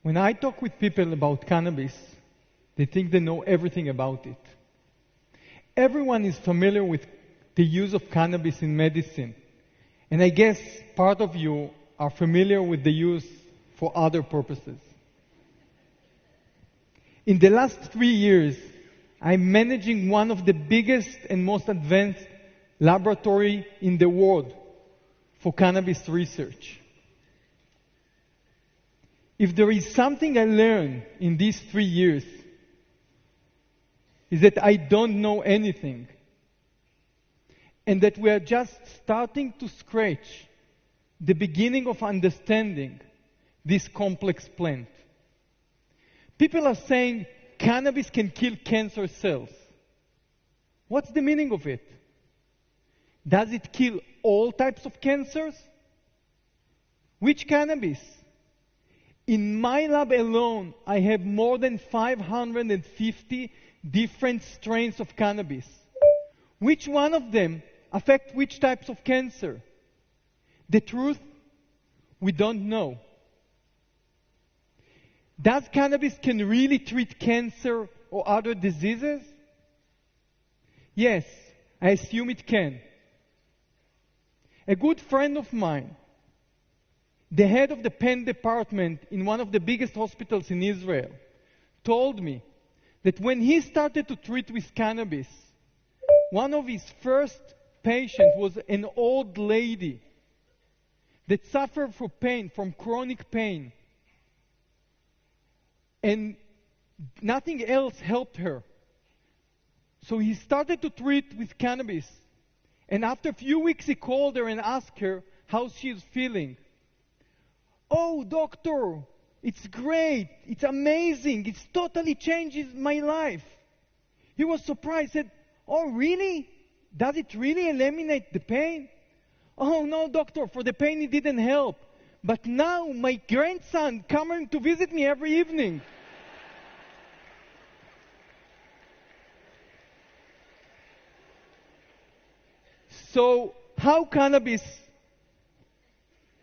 When I talk with people about cannabis, they think they know everything about it. Everyone is familiar with the use of cannabis in medicine. And I guess part of you are familiar with the use for other purposes. In the last 3 years, I'm managing one of the biggest and most advanced laboratory in the world for cannabis research. If there is something I learned in these 3 years, is that I don't know anything. And that we are just starting to scratch the beginning of understanding this complex plant. People are saying cannabis can kill cancer cells. What's the meaning of it? Does it kill all types of cancers? Which cannabis? In my lab alone, I have more than 550 different strains of cannabis. Which one of them affect which types of cancer? The truth, we don't know. Does cannabis can really treat cancer or other diseases? Yes, I assume it can. A good friend of mine, the head of the pain department in one of the biggest hospitals in Israel, told me that when he started to treat with cannabis, one of his first patients was an old lady that suffered from chronic pain. And nothing else helped her. So he started to treat with cannabis. And after a few weeks, he called her and asked her how she's feeling. "Oh, doctor, it's great. It's amazing. It's totally changes my life." He was surprised, said, "Oh, really? Does it really eliminate the pain?" "Oh, no, doctor, for the pain it didn't help. But now my grandson coming to visit me every evening." So, how cannabis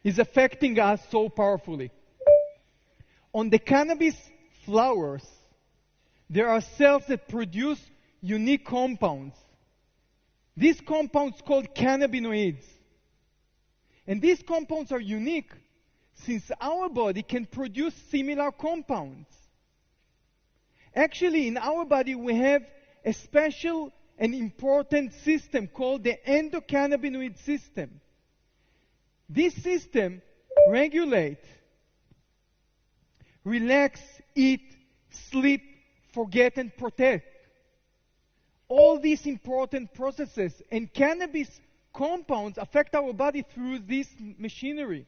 is affecting us so powerfully? On the cannabis flowers, there are cells that produce unique compounds. These compounds called cannabinoids. And these compounds are unique since our body can produce similar compounds. Actually, in our body, we have a special and important system called the endocannabinoid system. This system regulates, relax, eat, sleep, forget, and protect. All these important processes and cannabis compounds affect our body through this machinery.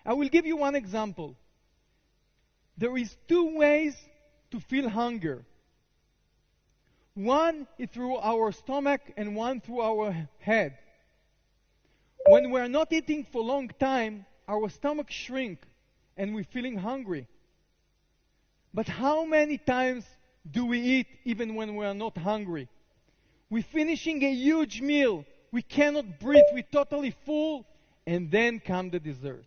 I will give you one example. There is 2 ways to feel hunger. One is through our stomach and one through our head. When we're not eating for a long time, our stomach shrink and we're feeling hungry. But how many times do we eat even when we are not hungry? We're finishing a huge meal. We cannot breathe. We're totally full. And then come the dessert.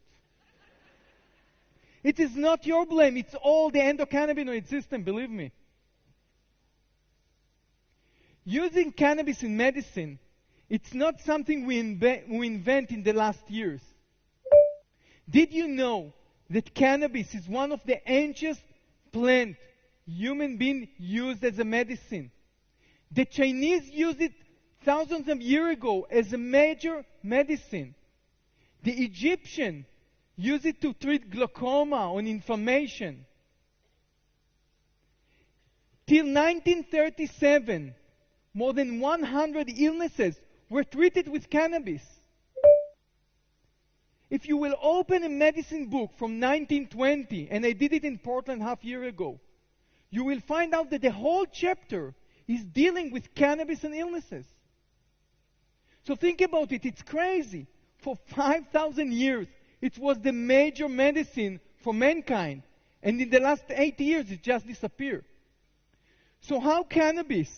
It is not your blame. It's all the endocannabinoid system, believe me. Using cannabis in medicine, it's not something we invent in the last years. Did you know that cannabis is one of the ancient plants human beings used as a medicine? The Chinese used it thousands of years ago as a major medicine. The Egyptian used it to treat glaucoma and inflammation. Till 1937, more than 100 illnesses were treated with cannabis. If you will open a medicine book from 1920, and I did it in Portland half year ago, you will find out that the whole chapter is dealing with cannabis and illnesses. So think about it. It's crazy. For 5,000 years, it was the major medicine for mankind. And in the last 80 years, it just disappeared. So how cannabis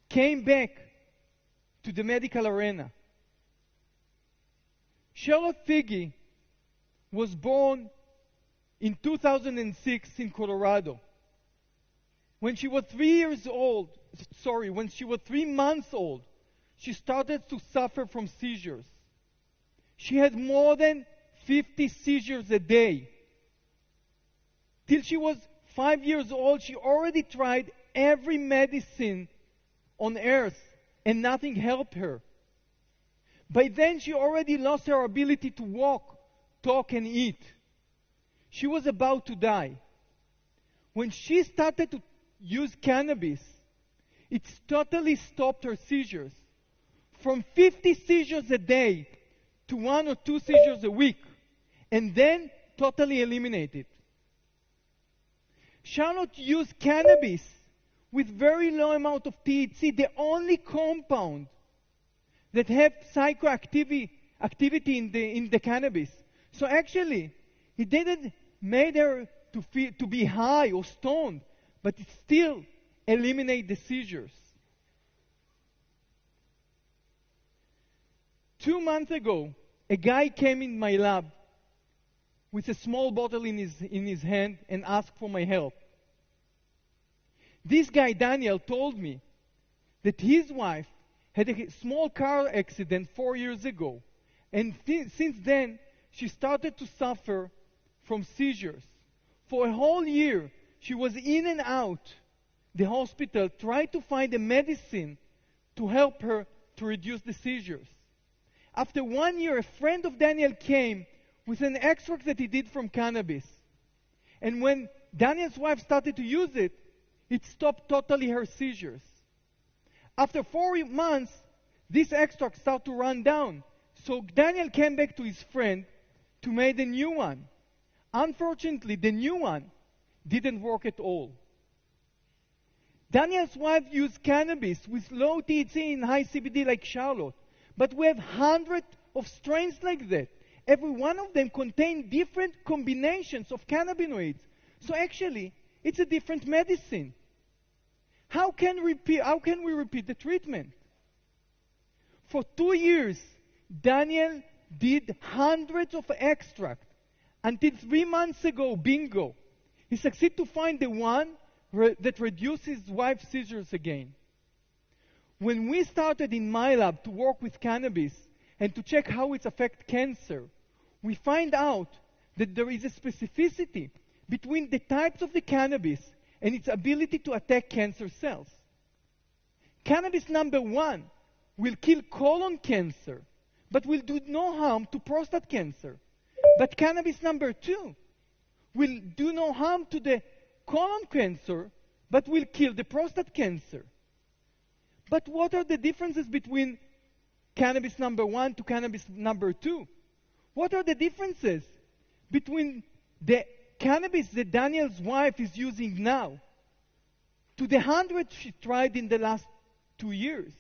came back to the medical arena? Charlotte Figi was born in 2006 in Colorado. When she was 3 months old, she started to suffer from seizures. She had more than 50 seizures a day. Till she was 5 years old, she already tried every medicine on earth, and nothing helped her. By then, she already lost her ability to walk, talk, and eat. She was about to die. When she started to use cannabis, it totally stopped her seizures. From 50 seizures a day to 1 or 2 seizures a week, and then totally eliminated. Charlotte used cannabis with very low amount of THC, the only compound that have psychoactivity in the cannabis. So actually, it didn't make her to be high or stoned, but it still eliminate the seizures. 2 months ago, a guy came in my lab with a small bottle in his hand and asked for my help. This guy, Daniel, told me that his wife had a small car accident 4 years ago, and since then, she started to suffer from seizures. For a whole year, she was in and out the hospital, trying to find a medicine to help her to reduce the seizures. After 1 year, a friend of Daniel came with an extract that he did from cannabis. And when Daniel's wife started to use it, it stopped totally her seizures. After 4 months, this extract started to run down. So Daniel came back to his friend to make a new one. Unfortunately, the new one didn't work at all. Daniel's wife used cannabis with low THC and high CBD like Charlotte. But we have hundreds of strains like that. Every one of them contain different combinations of cannabinoids. So actually, it's a different medicine. How can we repeat the treatment? For 2 years, Daniel did hundreds of extracts. Until 3 months ago, bingo, he succeeded to find the one that reduced his wife's seizures again. When we started in my lab to work with cannabis and to check how it affects cancer, we find out that there is a specificity between the types of the cannabis and its ability to attack cancer cells. Cannabis number 1 will kill colon cancer, but will do no harm to prostate cancer. But cannabis number 2 will do no harm to the colon cancer, but will kill the prostate cancer. But what are the differences between cannabis number 1 to cannabis number 2? What are the differences between the cannabis that Daniel's wife is using now to the 100 she tried in the last 2 years?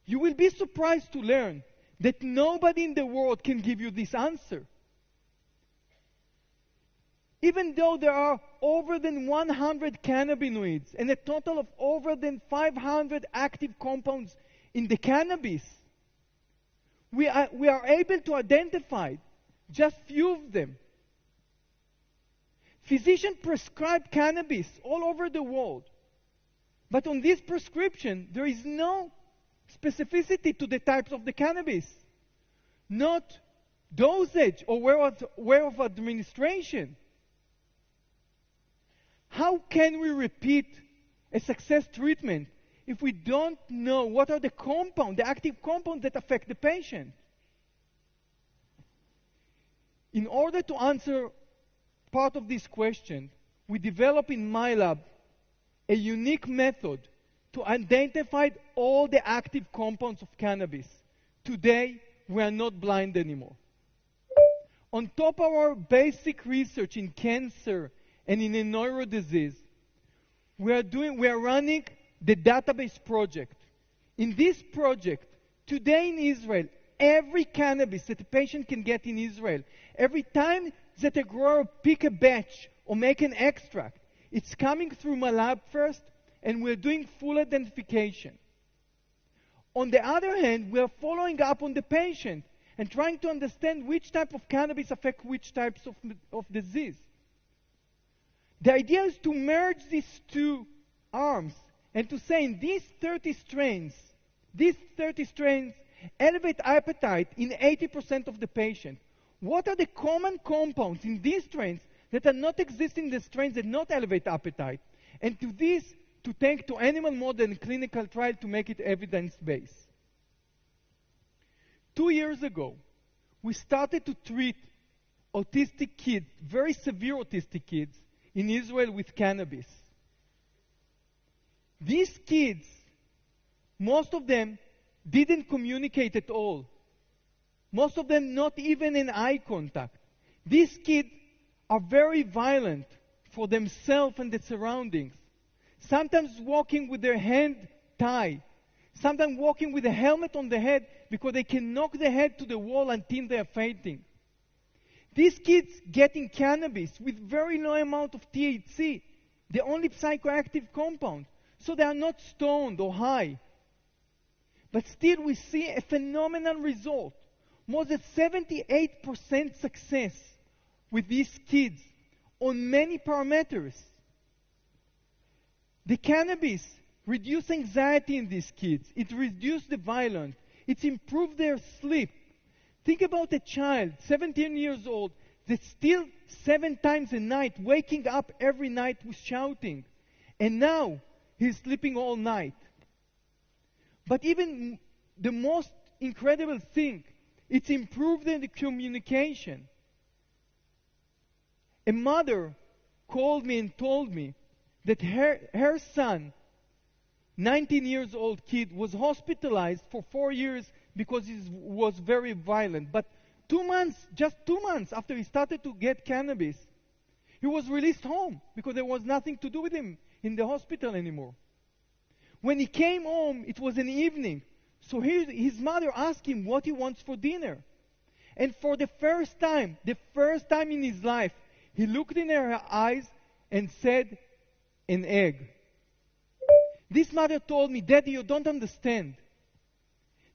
You will be surprised to learn that nobody in the world can give you this answer. Even though there are over than 100 cannabinoids and a total of over than 500 active compounds in the cannabis, we are able to identify just few of them. Physicians prescribe cannabis all over the world, but on this prescription there is no specificity to the types of the cannabis, not dosage or way of administration. How can we repeat a success treatment if we don't know what are the active compounds that affect the patient? In order to answer part of this question, we developed in my lab a unique method to identify all the active compounds of cannabis. Today, we are not blind anymore. On top of our basic research in cancer and in a neurodisease, we are running the database project. In this project, today in Israel, every cannabis that a patient can get in Israel, every time that a grower pick a batch or make an extract, it's coming through my lab first, and we're doing full identification. On the other hand, we are following up on the patient and trying to understand which type of cannabis affect which types of disease. The idea is to merge these two arms and to say in these 30 strains elevate appetite in 80% of the patient. What are the common compounds in these strains that are not existing in the strains that not elevate appetite? And to take to animal model and clinical trial to make it evidence-based. 2 years ago, we started to treat autistic kids, very severe autistic kids, in Israel with cannabis. These kids, most of them didn't communicate at all. Most of them not even in eye contact. These kids are very violent for themselves and the surroundings. Sometimes walking with their hand tied. Sometimes walking with a helmet on the head because they can knock the head to the wall until they are fainting. These kids getting cannabis with very low amount of THC, the only psychoactive compound, so they are not stoned or high. But still we see a phenomenal result. More than 78% success with these kids on many parameters. The cannabis reduced anxiety in these kids. It reduced the violence. It improved their sleep. Think about a child, 17 years old, that's still 7 times a night, waking up every night with shouting. And now he's sleeping all night. But even the most incredible thing, it's improved in the communication. A mother called me and told me that her son, 19 years old kid, was hospitalized for 4 years because he was very violent. But 2 months, just 2 months after he started to get cannabis, he was released home because there was nothing to do with him in the hospital anymore. When he came home, it was an evening. So his mother asked him what he wants for dinner. And for the first time in his life, he looked in her eyes and said, an egg. This mother told me, Daddy, you don't understand.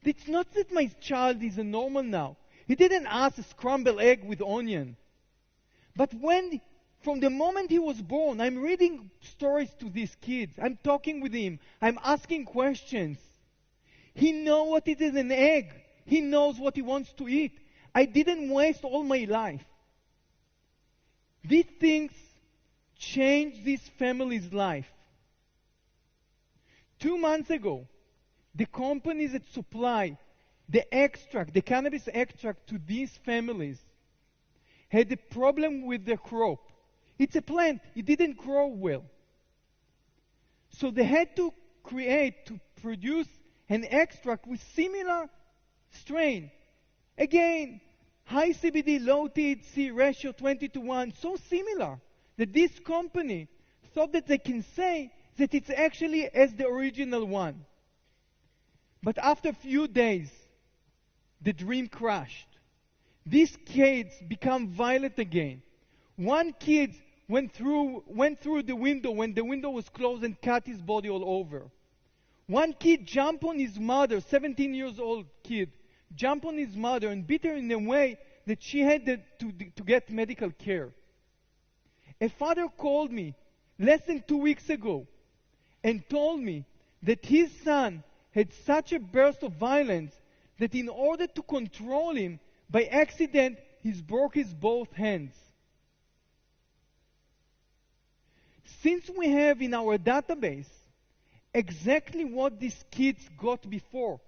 It's not that my child is a normal now. He didn't ask a scrambled egg with onion. But from the moment he was born, I'm reading stories to these kids. I'm talking with him. I'm asking questions. He knows what it is an egg. He knows what he wants to eat. I didn't waste all my life. These things changed this family's life. 2 months ago, the companies that supply the cannabis extract to these families had a problem with their crop. It's a plant. It didn't grow well. So they had to produce an extract with similar strain. Again, high CBD, low THC ratio 20:1, so similar that this company thought that they can say that it's actually as the original one. But after a few days, the dream crashed. These kids become violent again. One kid went through the window when the window was closed and cut his body all over. One kid jumped on his mother, 17 years old kid, jumped on his mother and beat her in a way that she had to get medical care. A father called me less than 2 weeks ago and told me that his son had such a burst of violence that in order to control him, by accident, he broke his both hands. Since we have in our database exactly what these kids got before,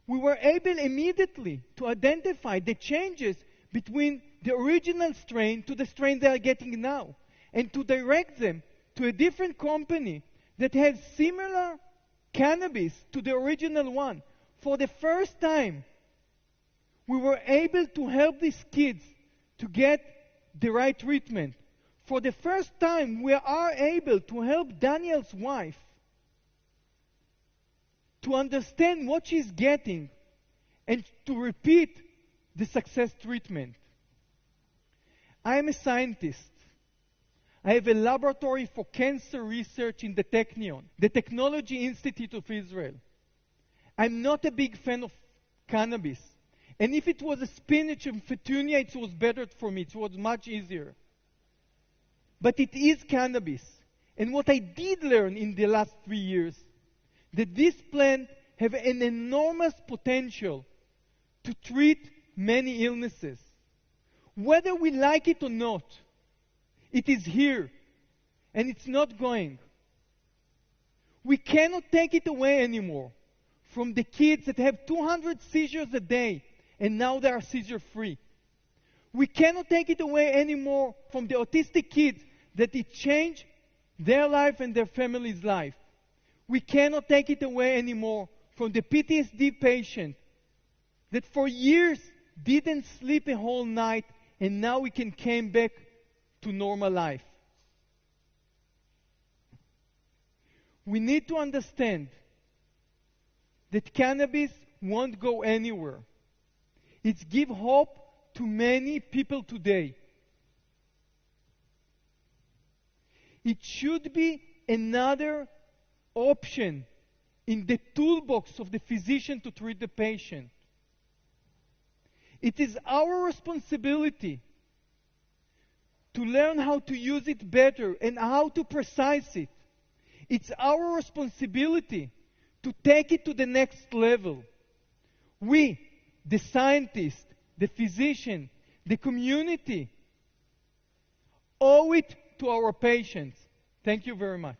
we were able immediately to identify the changes between the original strain to the strain they are getting now, and to direct them to a different company that has similar cannabis to the original one. For the first time, we were able to help these kids to get the right treatment. For the first time, we are able to help Daniel's wife to understand what she's getting and to repeat the success treatment. I am a scientist. I have a laboratory for cancer research in the Technion, the Technology Institute of Israel. I'm not a big fan of cannabis. And if it was a spinach and petunia, it was better for me. It was much easier. But it is cannabis. And what I did learn in the last 3 years, that this plant have an enormous potential to treat many illnesses. Whether we like it or not, it is here. And it's not going. We cannot take it away anymore from the kids that have 200 seizures a day and now they are seizure free. We cannot take it away anymore from the autistic kids that it changed their life and their family's life. We cannot take it away anymore from the PTSD patient that for years didn't sleep a whole night and now we can come back to normal life. We need to understand that cannabis won't go anywhere. It's give hope to many people today. It should be another option in the toolbox of the physician to treat the patient. It is our responsibility to learn how to use it better and how to precise it. It's our responsibility to take it to the next level. We, the scientists, the physician, the community, owe it to our patients. Thank you very much.